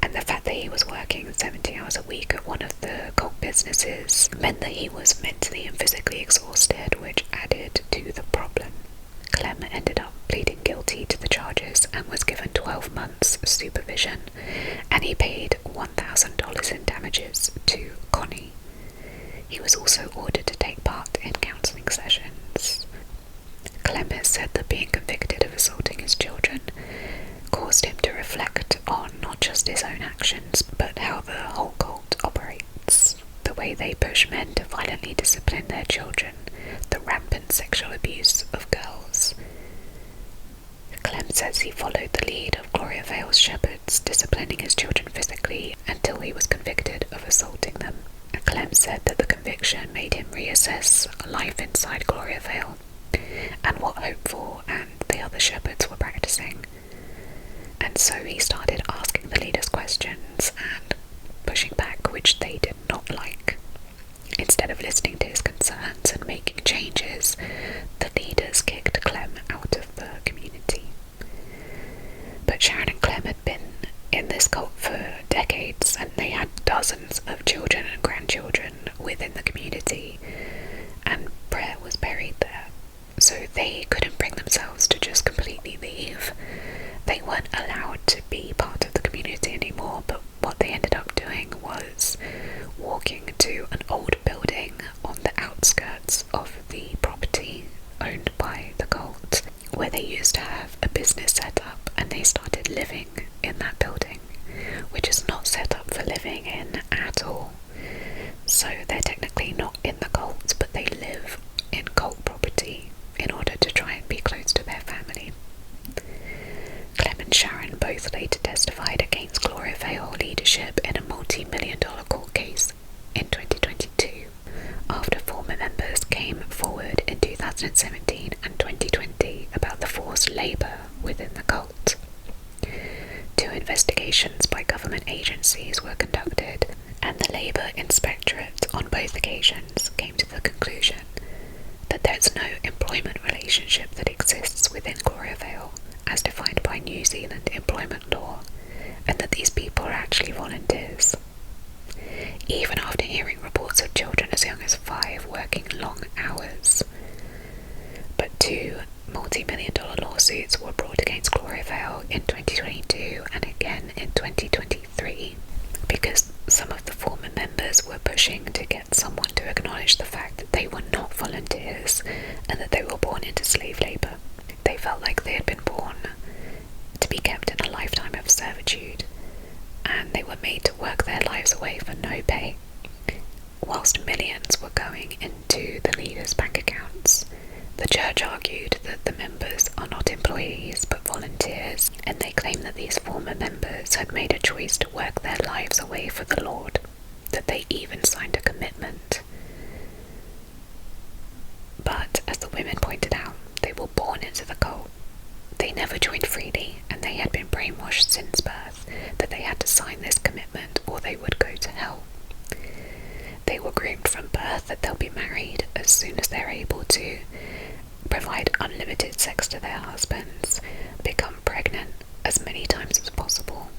And the fact that he was working 70 hours a week at one of the cult businesses meant that he was mentally and physically exhausted, which added to the problem. Clem ended up pleading guilty to the charges and was given 12 months supervision, and he paid $1,000 in damages to Connie. He was also ordered to take part in counselling sessions. Clem has said that being convicted of assaulting his children caused him to reflect on not just his own actions, but how the whole push men to violently discipline their children, the rampant sexual abuse of girls. Clem says he followed the lead of Gloriavale's shepherds, disciplining his children physically until he was convicted of assaulting them. Clem said that the conviction made him reassess life inside Gloriavale and what Hopeful and the other shepherds were practicing. And so he started asking the leaders questions and pushing back, which they did not like. Instead of listening to his concerns and making changes, the leaders kicked Clem out of the community. But Sharon and Clem had been in this cult for decades, and they had dozens of children and grandchildren within the community, and prayer was buried there. So they couldn't bring themselves to just completely leave. They weren't allowed to be part of the community anymore, but what they ended up doing was walking to an old building on the outskirts of the property owned by the cult, where they used to have a business set up, and they started living in that building, which is not set up for living in at all. So they're technically not in the cult, but they live in cult property in order to try and be close to their family. Clem and Sharon both later testified against Gloriavale leadership in a multi-million-dollar court case in 2022, after former members came forward in 2017 and 2020 about the forced labour within the cult. 2 investigations by government agencies were conducted, and the Labour Inspectorate on both occasions came to the conclusion that there's no employment relationship that exists within Gloriavale as defined by New Zealand employment law, and that these people are actually volunteers. Even after hearing reports of children as young as 5 working long hours. But 2 multi-million-dollar lawsuits were brought against Gloriavale in 2022 and again in 2023, because some of the former members were pushing to get someone to acknowledge the fact that they were not volunteers and that they were born into slave labour. They felt like they had been born to be kept in a lifetime of servitude, and they were made to work their lives away for no pay, whilst millions were going into the leaders' bank accounts. The church argued that the members are not employees but volunteers, and they claim that these former members had made a choice to work their lives away for the Lord, that they even signed a commitment. But, as the women pointed out, they were born into the cult. They never joined freely, and they had been brainwashed since birth that they had to sign this commitment or they would go to hell. They were groomed from birth that they'll be married as soon as they're able to, provide unlimited sex to their husbands, become pregnant as many times as possible,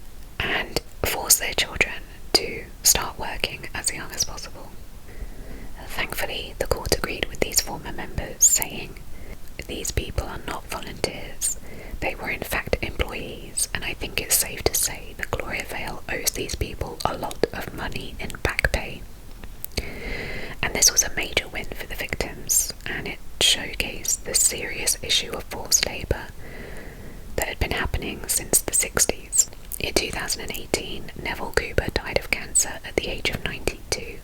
and force their children to start working as young as possible. Thankfully, the court agreed with these former members, saying, "These people are not volunteers. They were in fact employees, and I think it's safe to say that Gloriavale owes these people a lot of money in back pay." And this was a major win for the victims, and it showcased the serious issue of forced labour that had been happening since the 60s. In 2018, Neville Cooper died of cancer at the age of 92,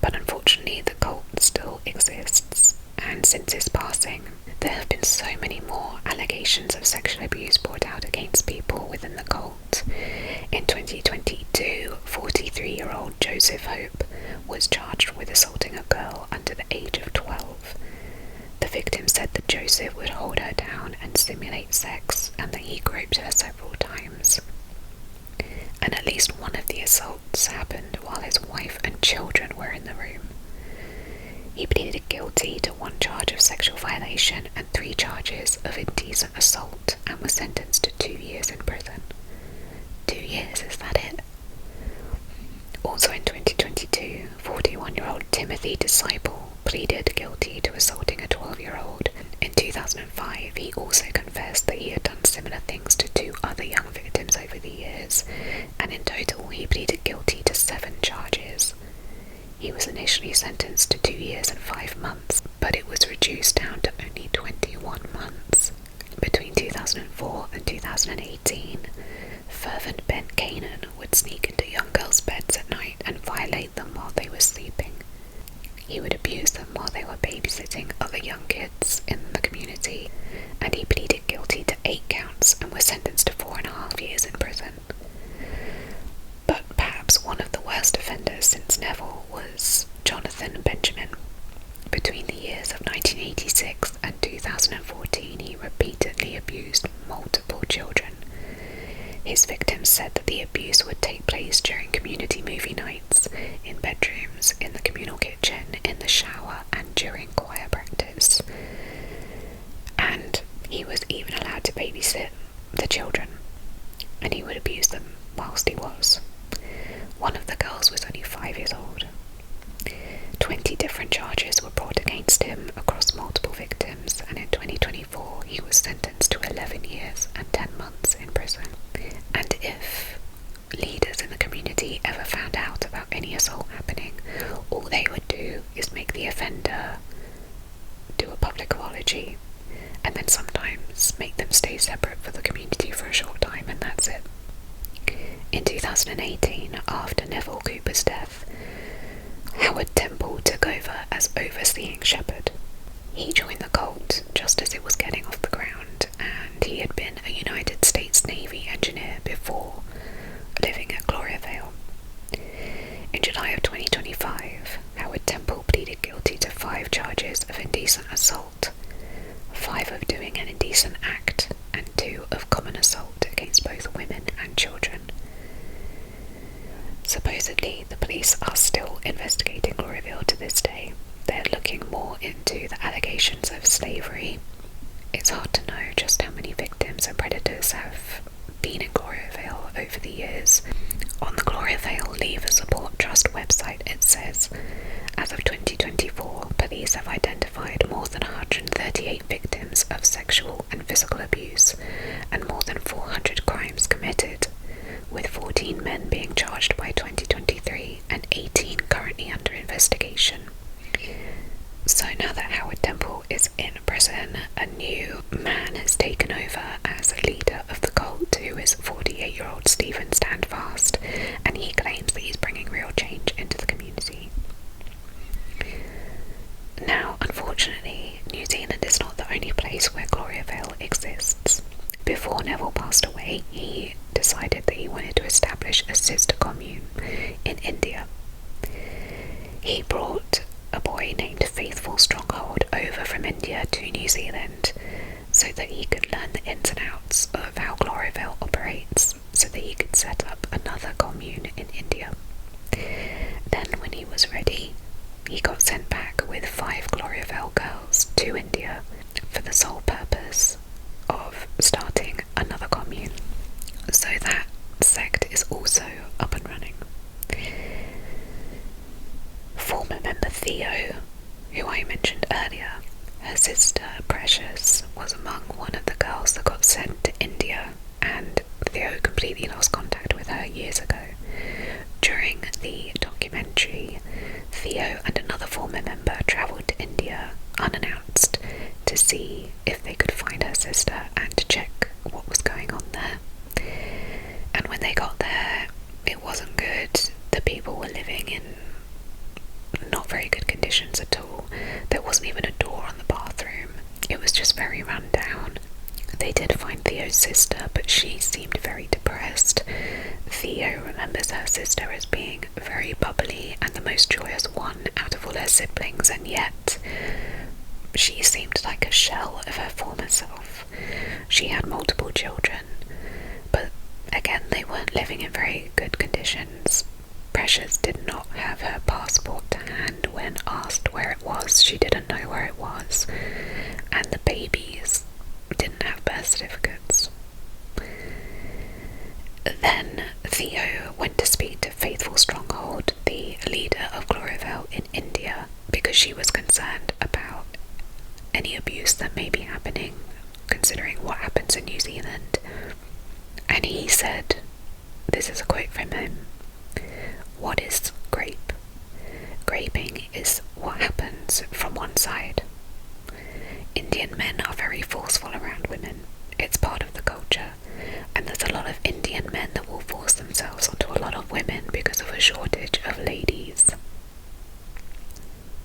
but unfortunately the cult still exists, and since his passing, there have been so many more allegations of sexual abuse brought out against people within the cult. In 2022, 43-year-old Joseph Hope was charged with assaulting a girl under the age of 12. The victim said that Joseph would hold her down and simulate sex, and that he groped her several times. And at least one of the assaults happened while his wife and children were in the room. He pleaded guilty to 1 charge of sexual violation and 3 charges of indecent assault, and was sentenced to 2 years in prison. 2 years, is that it? Also in 2022, 41-year-old Timothy Disciple pleaded guilty to assaulting a 12-year-old. In 2005, he also confessed that he had done similar things to 2 other young victims over the years, and in total he pleaded guilty to 7 charges. He was initially sentenced to 2 years and 5 months, but it was reduced down to only 21 months. Between 2004 and 2018, fervent Ben Canaan would sneak into young girls' beds at night and violate them while they were sleeping. He would abuse them while they were babysitting other young kids in the community, and he pleaded guilty to 8 counts and was sentenced to 4.5 years in prison. But perhaps one of the worst offenders since Neville was Jonathan Benjamin. Between the years of 1986 and 2014, he repeatedly abused multiple children. His victims said that the abuse would take place during community movie nights, in bedrooms, in the communal kitchen, in the shower, and during choir practice. And he was even allowed to babysit the children, and he would abuse them whilst he was. One of the girls was only 5 years old. 20 different charges were brought against him across multiple victims, and in 2024 he was sentenced to 11 years and 10 months in prison. And if leaders in the community ever found out about any assault happening, all they would do is make the offender do a public apology, and then sometimes make them stay separate for the community for a short time, and that's it. In 2018, after Neville Cooper's death, Howard Temple took over as overseeing shepherd. He joined the cult just as it was getting off the ground, and he had been a United States Navy engineer before living at Gloriavale. In July of 2025, Howard Temple pleaded guilty to 5 charges of indecent assault, 5 of doing an indecent act, and 2 of common assault against both women and children. Supposedly, the police are still investigating Gloriavale to this day. They're looking more into the allegations of slavery. It's hard to know just how many victims and predators have been in Gloriavale over the years. On the Gloriavale Leave a Support Trust website, it says, as of 2024, police have identified more than 138 victims of sexual and physical abuse, and more than 400 crimes committed, with 14 men being charged by 2023 and 18 currently under investigation. So now that Howard Temple is in prison, a new man has taken over as leader of the cult, who is 48-year-old Stephen Standfast, and he claims that he's bringing real change into the community. Now, unfortunately, New Zealand is not the only place where Gloriavale exists. Before Neville passed away, he decided that he wanted to establish a sister commune in India. He brought a boy named Faithful Stronghold over from India to New Zealand so that he could learn the ins and outs of how Gloriavale operates, so that he could set up another commune in India. Then, when he was ready, he got sent back with 5 Gloriavale girls to India for the sole purpose of starting another commune. So that sect is also up and running. Former member Theo, who I mentioned earlier, her sister Precious was among one of the girls that got sent to India, and Theo completely lost contact with her years ago. During the documentary, Theo and another former member travelled to India unannounced to see if they could find her sister and to check what was going on there. And when they got there, it wasn't good. The people were living in not very good conditions at all. There wasn't even a door on the bathroom. It was just very run down. They did find Theo's sister, but she seemed very depressed. Theo remembers her sister as being very bubbly and the most joyous one out of all her siblings, and yet she seemed like a shell of her former self. She had multiple children, but again, they weren't living in very good conditions. Precious did not have her passport to hand when asked where it was. She didn't know where it was, and the babies didn't have birth certificates. Then Theo went to speak to Faithful Stronghold, the leader of Gloriavale in India, because she was concerned about any abuse that may be happening, considering what happens in New Zealand. And he said, this is a quote from him, "What is grape? Graping is what happens from one side. Indian men are very forceful around women. It's part of the culture, and there's a lot of Indian men that will force themselves onto a lot of women because of a shortage of ladies."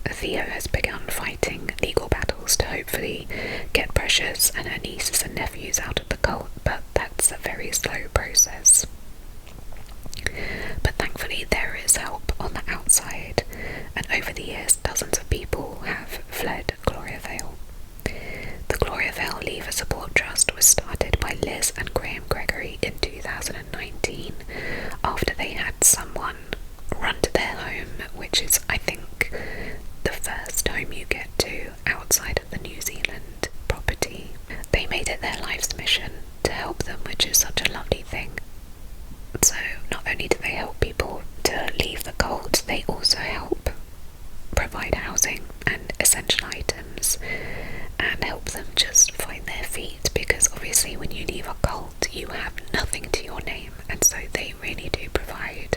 Theo has begun fighting legal battles to hopefully get Precious and her nieces and nephews out of the cult, but that's a very slow process. But thankfully there is help on the outside, and over the years dozens of people have fled Gloriavale. The Gloriavale Leaver Support Trust was started by Liz and Graham Gregory in 2019 after they had someone run to their home, which is, I think, the first home you get to outside of the New Zealand property. They made it their life's mission to help them, which is such a lovely thing. So not only do they help people to leave the cult, they also help provide housing and essential items and help them just find their feet, because obviously when you leave a cult you have nothing to your name, and so they really do provide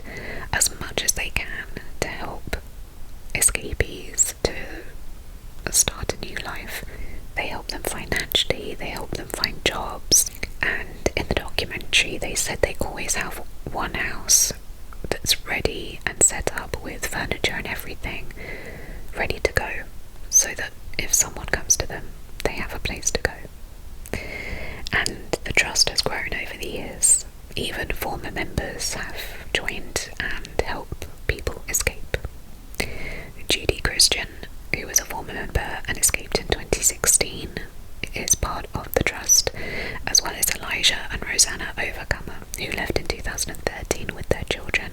as much as they can to help escapees to start a new life. They help them financially, they help them find jobs, and in the documentary they said they always have one house that's ready and set up with furniture and everything ready to go, so that if someone comes to them, they have a place to go. And the trust has grown over the years. Even former members have joined and help people escape. Judy Christian, who was a former member and escaped in 2016, is part of the trust, as well as Elijah and Rosanna Overcomer, who left in 2013 with their children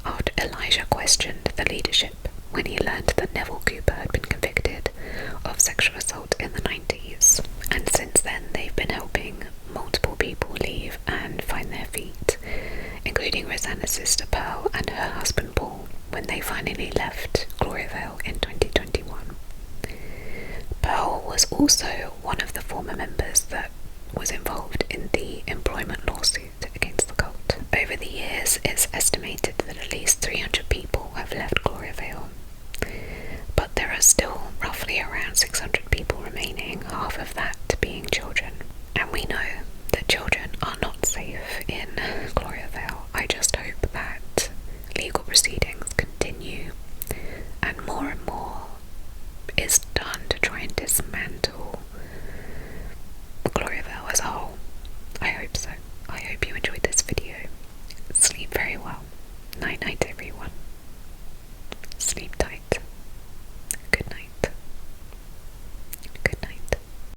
after Elijah questioned the leadership when he learned that Neville Cooper had been convicted of sexual assault in the 90s. And since then they've been helping multiple people leave and find their feet, including Rosanna's sister Pearl and her husband Paul when they finally left Gloriavale in 2021. Pearl was also one of the former members that was involved in the employment lawsuit against the cult. Over the years, it's estimated that at least 300 people have left Gloriavale, but there are still roughly around 600 people remaining, half of that being children. And we know that children are not safe in Gloriavale. I just hope that legal proceedings continue and more is done to try and dismantle Gloriavale as a whole. I hope so. I hope you enjoyed